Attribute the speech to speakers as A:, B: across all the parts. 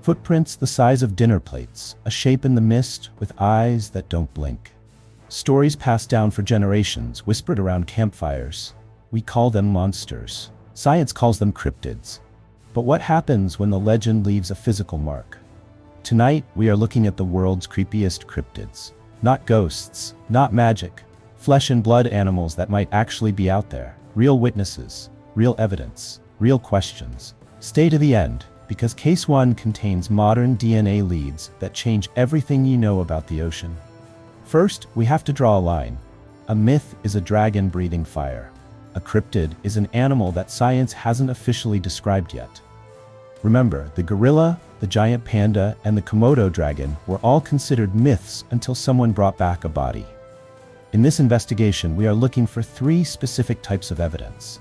A: Footprints the size of dinner plates, a shape in the mist with eyes that don't blink. Stories passed down for generations, whispered around campfires. We call them monsters. Science calls them cryptids. But what happens when the legend leaves a physical mark? Tonight, we are looking at the world's creepiest cryptids. Not ghosts, not magic. Flesh and blood animals that might actually be out there. Real witnesses, real evidence, real questions. Stay to the end, because Case 1 contains modern DNA leads that change everything you know about the ocean. First, we have to draw a line. A myth is a dragon breathing fire. A cryptid is an animal that science hasn't officially described yet. Remember, the gorilla, the giant panda, and the Komodo dragon were all considered myths until someone brought back a body. In this investigation, we are looking for 3 specific types of evidence.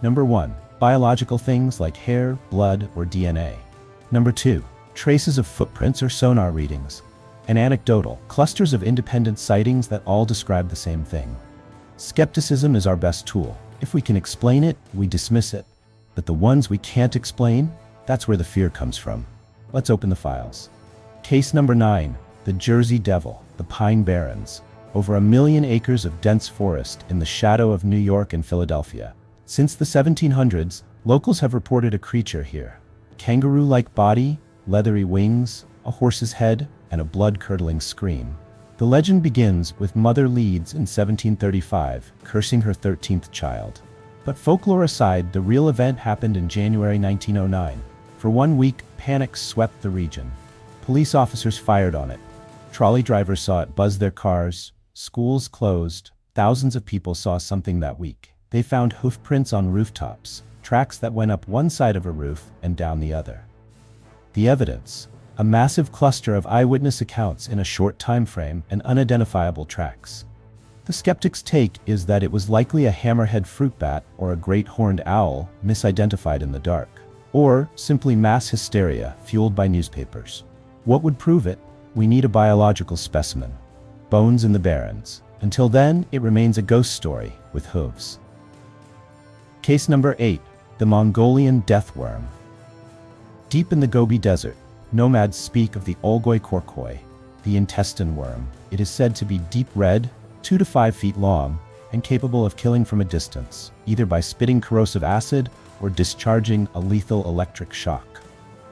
A: Number 1, biological things like hair, blood, or DNA. Number 2, traces of footprints or sonar readings. And anecdotal, clusters of independent sightings that all describe the same thing. Skepticism is our best tool. If we can explain it, we dismiss it. But the ones we can't explain, that's where the fear comes from. Let's open the files. Case number 9, the Jersey Devil, the Pine Barrens. Over 1 million acres of dense forest in the shadow of New York and Philadelphia. Since the 1700s, locals have reported a creature here. Kangaroo-like body, leathery wings, a horse's head, and a blood-curdling scream. The legend begins with Mother Leeds in 1735, cursing her 13th child. But folklore aside, the real event happened in January 1909. For 1 week, panic swept the region. Police officers fired on it. Trolley drivers saw it buzz their cars. Schools closed. Thousands of people saw something that week. They found hoof prints on rooftops, tracks that went up one side of a roof and down the other. The evidence: a massive cluster of eyewitness accounts in a short time frame and unidentifiable tracks. The skeptic's take is that it was likely a hammerhead fruit bat or a great horned owl, misidentified in the dark. Or simply mass hysteria fueled by newspapers. What would prove it? We need a biological specimen. Bones in the barrens. Until then, it remains a ghost story with hooves. Case number 8, the Mongolian death worm. Deep in the Gobi Desert, nomads speak of the Olgoi Korkoi, the intestine worm. It is said to be deep red, 2 to 5 feet long, and capable of killing from a distance, either by spitting corrosive acid or discharging a lethal electric shock.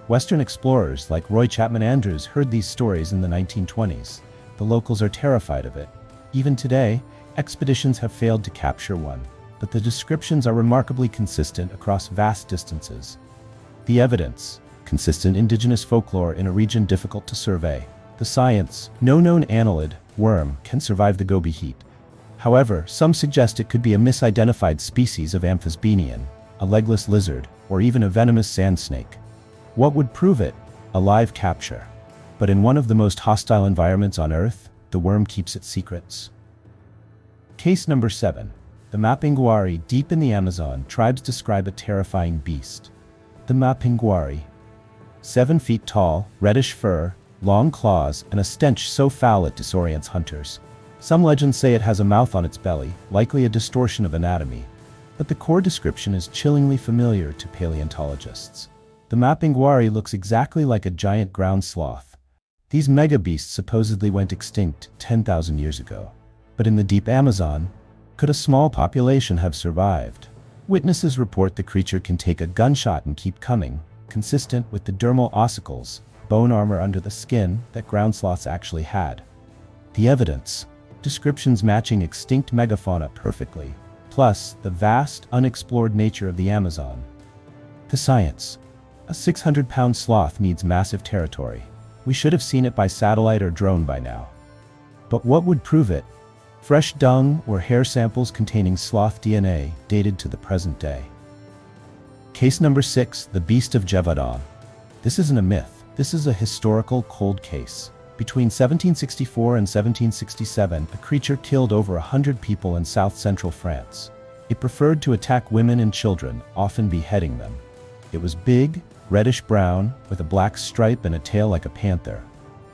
A: Western explorers like Roy Chapman Andrews heard these stories in the 1920s. The locals are terrified of it. Even today, expeditions have failed to capture one, but the descriptions are remarkably consistent across vast distances. The evidence: consistent indigenous folklore in a region difficult to survey. The science: no known annelid worm can survive the Gobi heat. However, some suggest it could be a misidentified species of amphisbaenian, a legless lizard, or even a venomous sand snake. What would prove it? A live capture. But in one of the most hostile environments on Earth, the worm keeps its secrets. Case number 7. The Mapinguari. Deep in the Amazon, tribes describe a terrifying beast. The Mapinguari. 7 feet tall, reddish fur, long claws, and a stench so foul it disorients hunters. Some legends say it has a mouth on its belly, likely a distortion of anatomy. But the core description is chillingly familiar to paleontologists. The Mapinguari looks exactly like a giant ground sloth. These mega beasts supposedly went extinct 10,000 years ago. But in the deep Amazon, could a small population have survived? Witnesses report the creature can take a gunshot and keep coming, consistent with the dermal ossicles, bone armor under the skin, that ground sloths actually had. The evidence: descriptions matching extinct megafauna perfectly, plus the vast, unexplored nature of the Amazon. The science: a 600-pound sloth needs massive territory. We should have seen it by satellite or drone by now. But what would prove it? Fresh dung or hair samples containing sloth DNA dated to the present day. Case number 6, the Beast of Gévaudan. This isn't a myth. This is a historical cold case. Between 1764 and 1767, a creature killed over 100 people in south-central France. It preferred to attack women and children, often beheading them. It was big, reddish-brown, with a black stripe and a tail like a panther.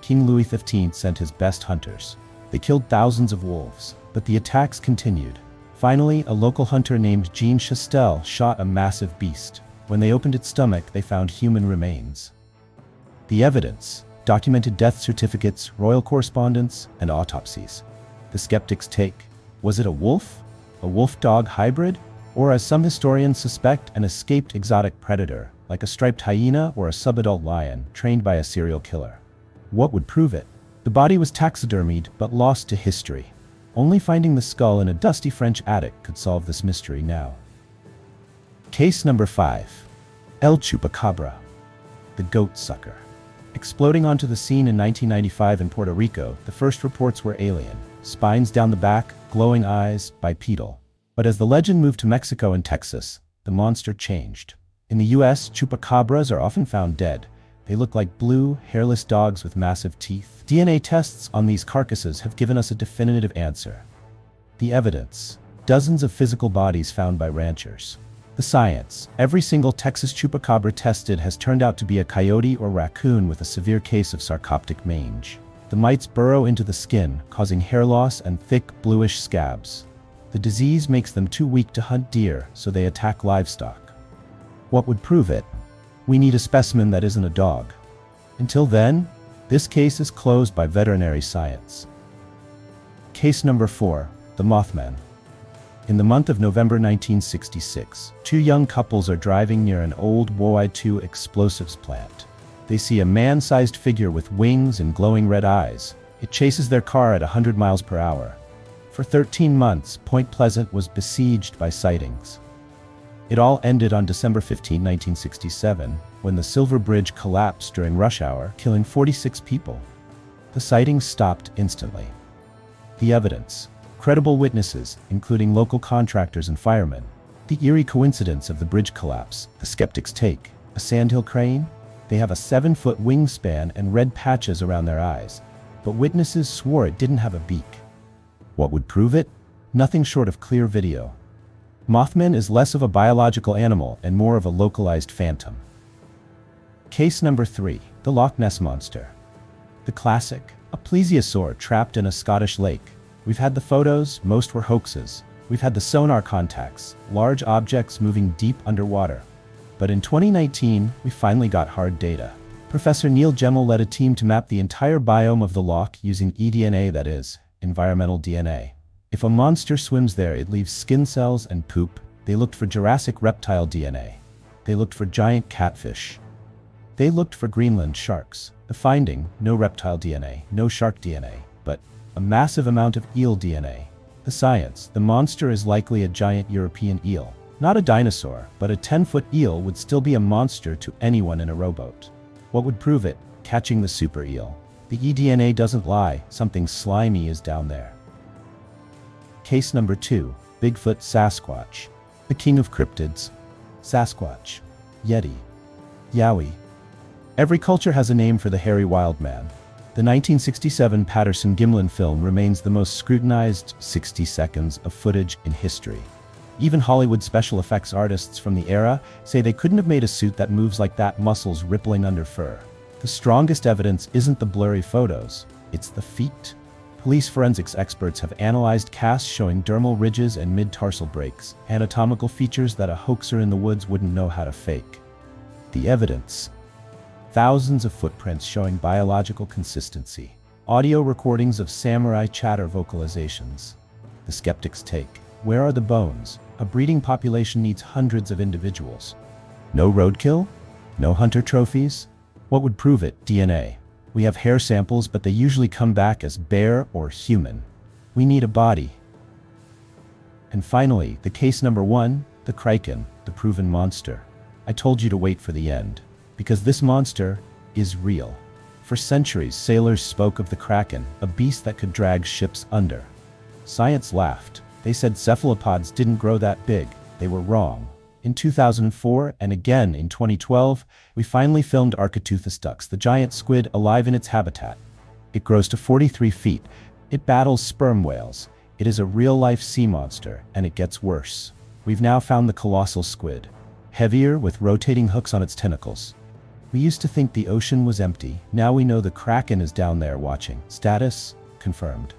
A: King Louis XV sent his best hunters. They killed thousands of wolves, but the attacks continued. Finally, a local hunter named Jean Chastel shot a massive beast. When they opened its stomach, they found human remains. The evidence: documented death certificates, royal correspondence, and autopsies. The skeptics' take: was it a wolf-dog hybrid, or, as some historians suspect, an escaped exotic predator, like a striped hyena or a subadult lion trained by a serial killer? What would prove it? The body was taxidermied but lost to history. Only finding the skull in a dusty French attic could solve this mystery now. Case number 5. El Chupacabra, the goat sucker. Exploding onto the scene in 1995 in Puerto Rico, the first reports were alien. Spines down the back, glowing eyes, bipedal. But as the legend moved to Mexico and Texas, the monster changed. In the US, chupacabras are often found dead. They look like blue, hairless dogs with massive teeth. DNA tests on these carcasses have given us a definitive answer. The evidence: dozens of physical bodies found by ranchers. The science: every single Texas chupacabra tested has turned out to be a coyote or raccoon with a severe case of sarcoptic mange. The mites burrow into the skin, causing hair loss and thick, bluish scabs. The disease makes them too weak to hunt deer, so they attack livestock. What would prove it? We need a specimen that isn't a dog. Until then, this case is closed by veterinary science. Case number 4, the Mothman. In the month of November 1966, two young couples are driving near an old WOI-2 explosives plant. They see a man-sized figure with wings and glowing red eyes. It chases their car at 100 miles per hour. For 13 months, Point Pleasant was besieged by sightings. It all ended on December 15, 1967, when the Silver Bridge collapsed during rush hour, killing 46 people. The sightings stopped instantly. The evidence: credible witnesses, including local contractors and firemen. The eerie coincidence of the bridge collapse. The skeptics' take: a sandhill crane? They have a 7-foot wingspan and red patches around their eyes, but witnesses swore it didn't have a beak. What would prove it? Nothing short of clear video. Mothman is less of a biological animal and more of a localized phantom. Case number 3, the Loch Ness Monster. The classic, a plesiosaur trapped in a Scottish lake. We've had the photos, most were hoaxes. We've had the sonar contacts, large objects moving deep underwater. But in 2019, we finally got hard data. Professor Neil Gemmell led a team to map the entire biome of the loch using eDNA, that is, environmental DNA. If a monster swims there, it leaves skin cells and poop. They looked for Jurassic reptile DNA. They looked for giant catfish. They looked for Greenland sharks. The finding: no reptile DNA, no shark DNA, but a massive amount of eel DNA. The science: the monster is likely a giant European eel. Not a dinosaur, but a 10-foot eel would still be a monster to anyone in a rowboat. What would prove it? Catching the super eel. The eDNA doesn't lie, something slimy is down there. Case number 2, Bigfoot Sasquatch, the king of cryptids. Sasquatch, Yeti, Yowie. Every culture has a name for the hairy wild man. The 1967 Patterson-Gimlin film remains the most scrutinized 60 seconds of footage in history. Even Hollywood special effects artists from the era say they couldn't have made a suit that moves like that, muscles rippling under fur. The strongest evidence isn't the blurry photos, it's the feet. Police forensics experts have analyzed casts showing dermal ridges and mid-tarsal breaks, anatomical features that a hoaxer in the woods wouldn't know how to fake. The evidence: thousands of footprints showing biological consistency. Audio recordings of samurai chatter vocalizations. The skeptics' take: where are the bones? A breeding population needs hundreds of individuals. No roadkill? No hunter trophies? What would prove it? DNA. We have hair samples, but they usually come back as bear or human. We need a body. And finally, the case number 1, the Kraken, the proven monster. I told you to wait for the end, because this monster is real. For centuries, sailors spoke of the Kraken, a beast that could drag ships under. Science laughed. They said cephalopods didn't grow that big. They were wrong. In 2004 and again in 2012, we finally filmed Architeuthis dux, the giant squid alive in its habitat. It grows to 43 feet. It battles sperm whales. It is a real-life sea monster, and it gets worse. We've now found the colossal squid, heavier with rotating hooks on its tentacles. We used to think the ocean was empty. Now we know the Kraken is down there watching. Status confirmed.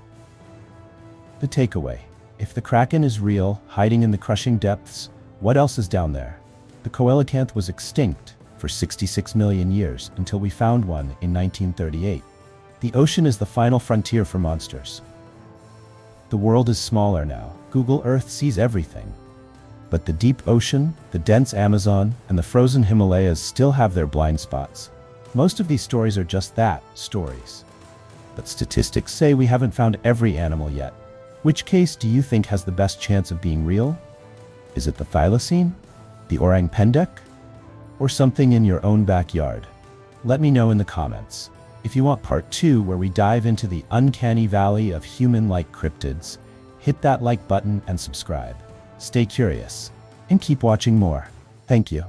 A: The takeaway: if the Kraken is real, hiding in the crushing depths, what else is down there? The coelacanth was extinct. for 66 million years until we found one in 1938. The ocean is the final frontier for monsters. The world is smaller now. Google Earth sees everything. But the deep ocean, the dense Amazon, and the frozen Himalayas still have their blind spots. Most of these stories are just that, stories. But statistics say we haven't found every animal yet. Which case do you think has the best chance of being real? Is it the thylacine? The orang pendek? Or something in your own backyard? Let me know in the comments. If you want part 2 where we dive into the uncanny valley of human-like cryptids, hit that like button and subscribe. Stay curious, and keep watching more. Thank you.